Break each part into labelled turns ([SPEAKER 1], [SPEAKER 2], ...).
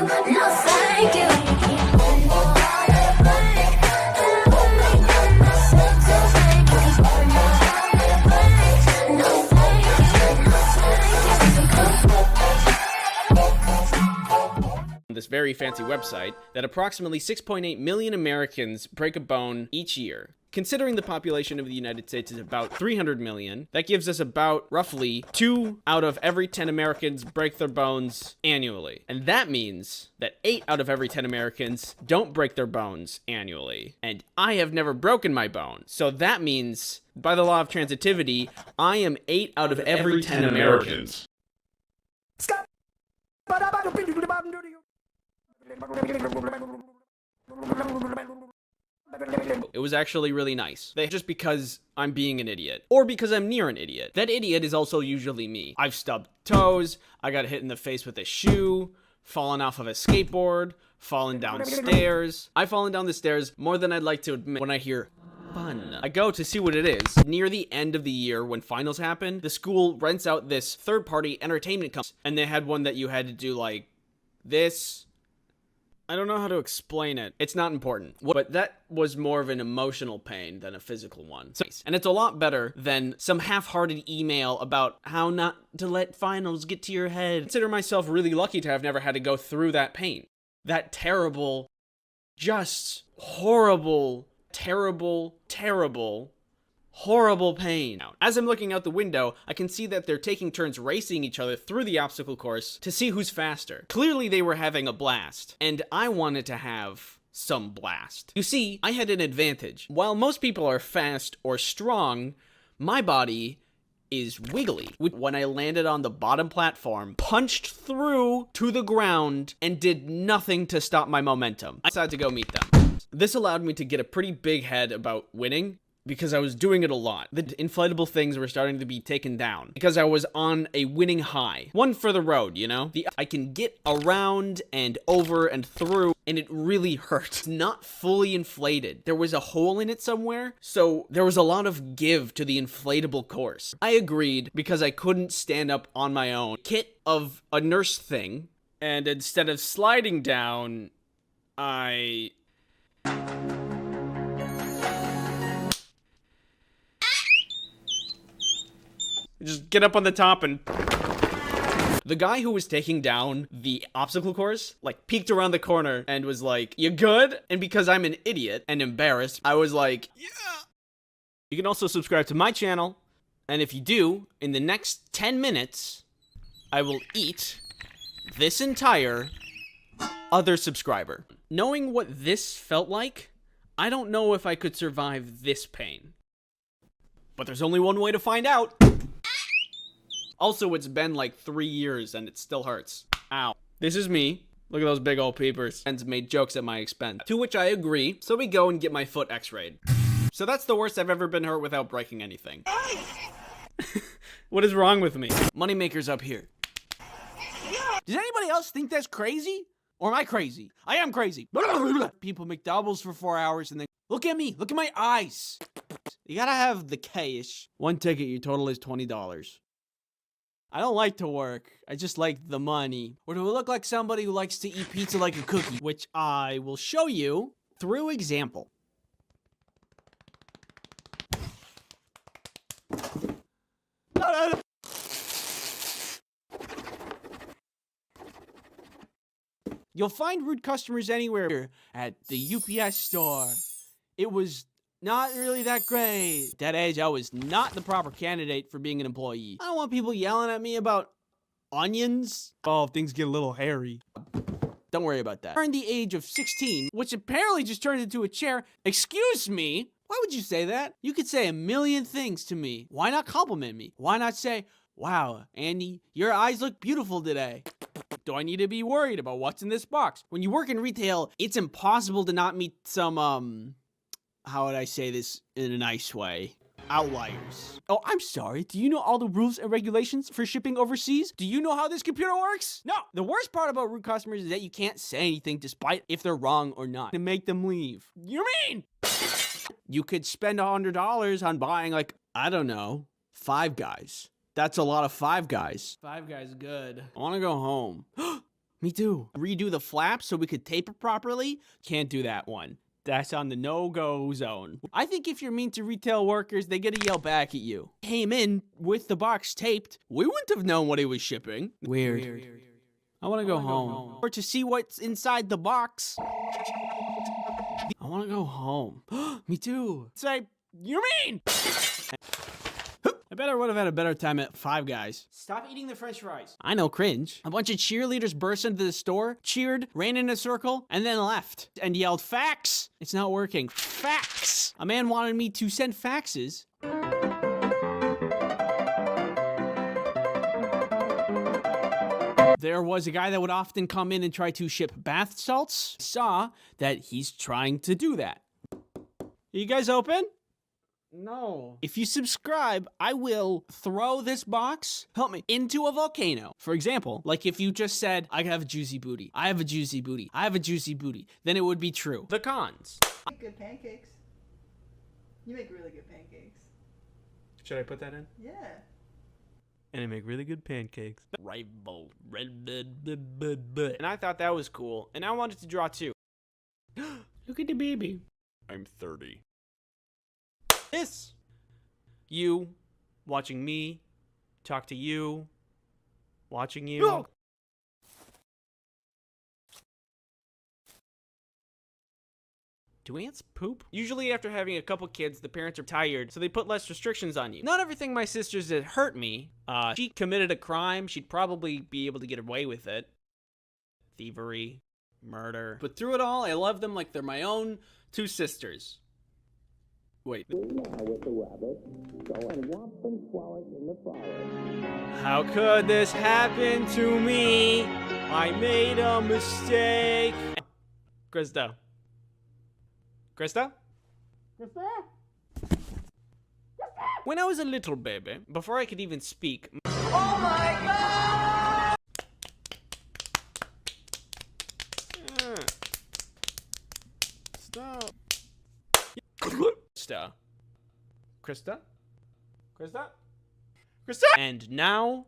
[SPEAKER 1] No, thank you.
[SPEAKER 2] This very fancy website that approximately 6.8 million Americans break a bone each year. Considering the population of the United States is about 300 million, that gives us about roughly 2 out of every 10 Americans break their bones annually. And that means that 8 out of every 10 Americans don't break their bones annually. And I have never broken my bone. So that means, by the law of transitivity, I am 8 out of every 10 Americans. It was actually really nice. Just because I'm being an idiot. Or because I'm near an idiot. That idiot is also usually me. I've stubbed toes, I got hit in the face with a shoe, fallen off of a skateboard, fallen downstairs. I've fallen down the stairs more than I'd like to admit when I hear fun. I go to see what it is. Near the end of the year, when finals happen, the school rents out this third-party entertainment company, and they had one that you had to do like this. I don't know how to explain it. It's not important. But that was more of an emotional pain than a physical one. And it's a lot better than some half-hearted email about how not to let finals get to your head. I consider myself really lucky to have never had to go through that pain. That terrible, just horrible, terrible pain. As I'm looking out the window, I can see that they're taking turns racing each other through the obstacle course to see who's faster. Clearly they were having a blast, and I wanted to have some blast. You see, I had an advantage. While most people are fast or strong, my body is wiggly. When I landed on the bottom platform, punched through to the ground, and did nothing to stop my momentum. I decided to go meet them. This allowed me to get a pretty big head about winning, because I was doing it a lot. The inflatable things were starting to be taken down because I was on a winning high. One for the road, you know? I can get around and over and through, and it really hurt. It's not fully inflated. There was a hole in it somewhere, so there was a lot of give to the inflatable course. I agreed because I couldn't stand up on my own. Kit of a nurse thing, and instead of sliding down, I just get up on the top and... The guy who was taking down the obstacle course, like, peeked around the corner and was like, "You good?" And because I'm an idiot and embarrassed, I was like, "Yeah." You can also subscribe to my channel, and if you do, in the next 10 minutes, I will eat this entire other subscriber. Knowing what this felt like, I don't know if I could survive this pain. But there's only one way to find out. Also, it's been like 3 years and it still hurts. Ow. This is me. Look at those big old peepers. And made jokes at my expense. To which I agree, so we go and get my foot x-rayed. So that's the worst I've ever been hurt without breaking anything. What is wrong with me? Moneymaker's up here. Does anybody else think that's crazy? Or am I crazy? I am crazy. People make doubles for 4 hours and then... Look at me. Look at my eyes. You gotta have the cash. One ticket, your total is $20. I don't like to work. I just like the money. Or do I look like somebody who likes to eat pizza like a cookie? Which I will show you through example. You'll find rude customers anywhere at the UPS store. It was not really that great. At that age, I was not the proper candidate for being an employee. I don't want people yelling at me about onions. Oh, if things get a little hairy. Don't worry about that. During the age of 16, which apparently just turned into a chair. Excuse me? Why would you say that? You could say a million things to me. Why not compliment me? Why not say, "Wow, Andy, your eyes look beautiful today"? Do I need to be worried about what's in this box? When you work in retail, it's impossible to not meet some, how would I say this in a nice way? Outliers. Oh, I'm sorry. Do you know all the rules and regulations for shipping overseas? Do you know how this computer works? No. The worst part about rude customers is that you can't say anything despite if they're wrong or not to make them leave. You mean? You could spend $100 on buying, like, I don't know, Five Guys. That's a lot of Five Guys. Five Guys good. I want to go home. Me too. Redo the flaps so we could tape it properly? Can't do that one. That's on the no-go zone. I think if you're mean to retail workers, they get to yell back at you. Came in with the box taped. We wouldn't have known what he was shipping. Weird. I want to go home. Or to see what's inside the box. I want to go home. Me too. Say, you mean? I bet I would have had a better time at Five Guys. Stop eating the french fries. I know, cringe. A bunch of cheerleaders burst into the store, cheered, ran in a circle, and then left. And yelled, fax! It's not working. Fax! A man wanted me to send faxes. There was a guy that would often come in and try to ship bath salts. Saw that he's trying to do that. Are you guys open? No. If you subscribe, I will throw this box, help me, into a volcano. For example, like if you just said, I have a juicy booty, I have a juicy booty, I have a juicy booty, then it would be true. The cons.
[SPEAKER 3] Make good pancakes. You make really good pancakes.
[SPEAKER 2] Should I put that in?
[SPEAKER 3] Yeah.
[SPEAKER 2] And I make really good pancakes. Rival. And I thought that was cool, and I wanted to draw too. Look at the baby. I'm 30. This. You watching me talk to you, watching you. No. Do ants poop? Usually after having a couple kids, the parents are tired, so they put less restrictions on you. Not everything my sisters did hurt me. She committed a crime. She'd probably be able to get away with it. Thievery, murder. But through it all, I love them like they're my own two sisters. Wait. How could this happen to me? I made a mistake. Krista. Krista? Krista? When I was a little baby, before I could even speak. Oh my God! Stop. Krista. Krista? Krista? Krista? And now,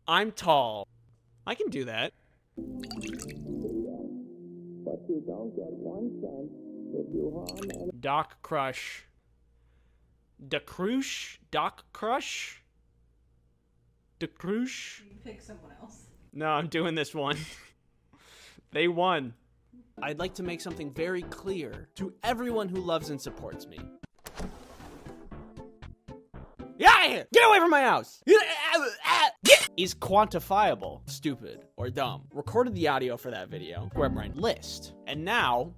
[SPEAKER 2] I'm tall. I can do that. But you don't get 1 cent if you harm. Doc Crush. DeCrush? Doc Crush? DeCrush?
[SPEAKER 3] You can pick someone else.
[SPEAKER 2] No, I'm doing this one. They won. I'd like to make something very clear to everyone who loves and supports me. Yeah! Get away from my house! Is quantifiable, stupid, or dumb. Recorded the audio for that video. Squarebrain list. And now,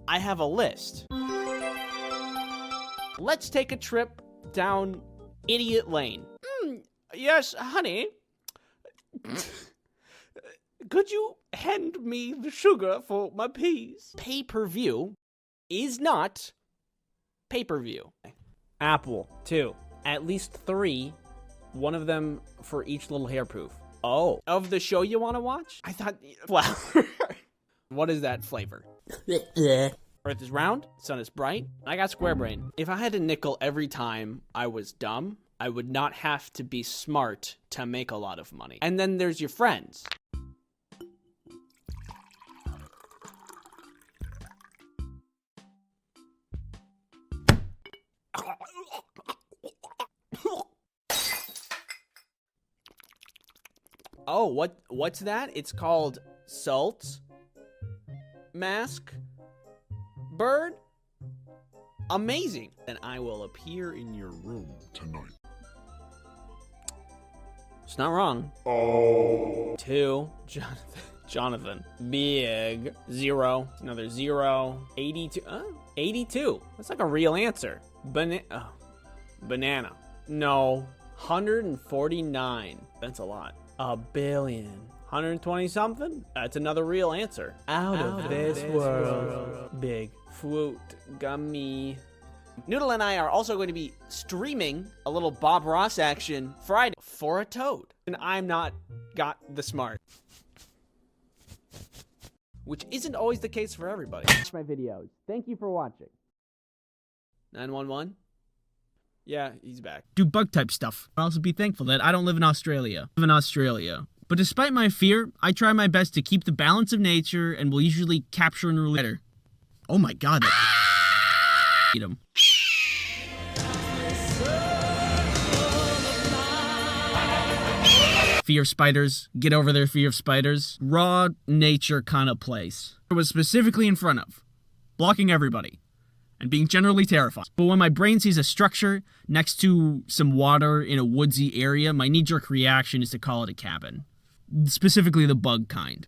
[SPEAKER 2] I have a list. Let's take a trip down Idiot Lane. Yes, honey. Could you hand me the sugar for my peas? Pay-per-view is not pay-per-view. Apple, 2. At least 3. One of them for each little hair poof. Oh. Of the show you want to watch? I thought... Flower. What is that flavor? Earth is round. Sun is bright. I got square brain. If I had a nickel every time I was dumb, I would not have to be smart to make a lot of money. And then there's your friends. Oh, what's that? It's called Salt Mask Bird? Amazing. Then I will appear in your room tonight. It's not wrong. Oh. 2. Jonathan. Big. 0. Another 0. 82. 82. That's like a real answer. Banana. No. 149. That's a lot. A billion. 120 something? That's another real answer. Out of this world. Big. Fruit. Gummy. Noodle and I are also going to be streaming a little Bob Ross action Friday for a toad. And I'm not got the smart. Which isn't always the case for everybody. Watch my videos. Thank you for watching. 911? Yeah, he's back. Do bug type stuff. I'll also be thankful that I don't live in Australia. But despite my fear, I try my best to keep the balance of nature and will usually capture and release. Oh my god, that eat him. Fear of spiders. Get over their fear of spiders. Raw nature kind of place. I was specifically in front of, blocking everybody, and being generally terrified. But when my brain sees a structure next to some water in a woodsy area, my knee-jerk reaction is to call it a cabin. Specifically the bug kind.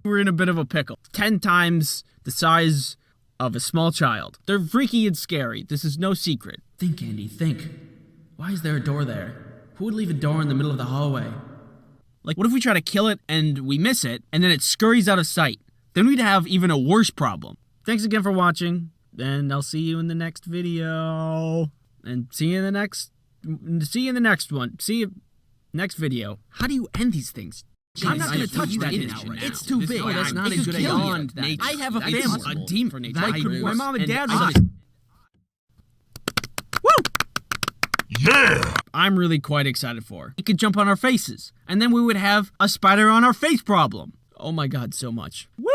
[SPEAKER 2] We're in a bit of a pickle. 10 times the size of a small child. They're freaky and scary. This is no secret. Think, Andy, think. Why is there a door there? Who would leave a door in the middle of the hallway? Like, what if we try to kill it and we miss it, and then it scurries out of sight? Then we'd have even a worse problem. Thanks again for watching, and I'll see you in the next video. And see you in the next one. See you next video. How do you end these things?
[SPEAKER 4] I'm not going to touch that now. It's too big.
[SPEAKER 2] Oh, that's not a good idea.
[SPEAKER 4] I have a family.
[SPEAKER 2] A demon for nature.
[SPEAKER 4] My mom and dad.
[SPEAKER 2] Woo! Yeah! I'm really quite excited for. It could jump on our faces, and then we would have a spider on our face problem. Oh my god, so much. Woo!